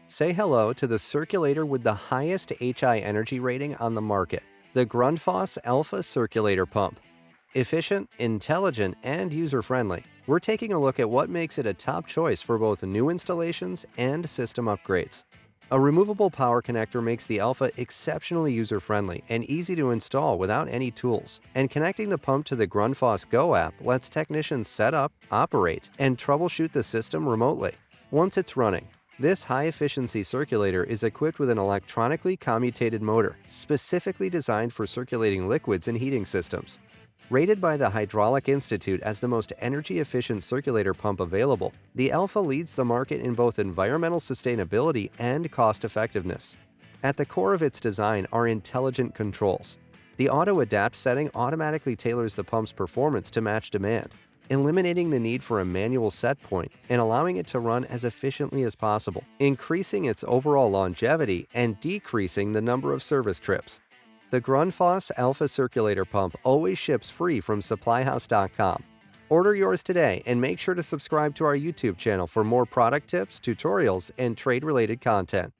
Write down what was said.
Say hello to the circulator with the highest HI energy rating on the market, the Grundfos Alpha Circulator Pump. Efficient, intelligent, and user-friendly, we're taking a look at what makes it a top choice for both new installations and system upgrades. A removable power connector makes the Alpha exceptionally user-friendly and easy to install without any tools, and connecting the pump to the Grundfos GO app lets technicians set up, operate, and troubleshoot the system remotely. Once it's running, this high-efficiency circulator is equipped with an electronically commutated motor, specifically designed for circulating liquids in heating systems. Rated by the Hydraulic Institute as the most energy-efficient circulator pump available, the Alpha leads the market in both environmental sustainability and cost-effectiveness. At the core of its design are intelligent controls. The auto-adapt setting automatically tailors the pump's performance to match demand, eliminating the need for a manual set point and allowing it to run as efficiently as possible, increasing its overall longevity and decreasing the number of service trips. The Grundfos Alpha Circulator Pump always ships free from Supplyhouse.com. Order yours today and make sure to subscribe to our YouTube channel for more product tips, tutorials, and trade-related content.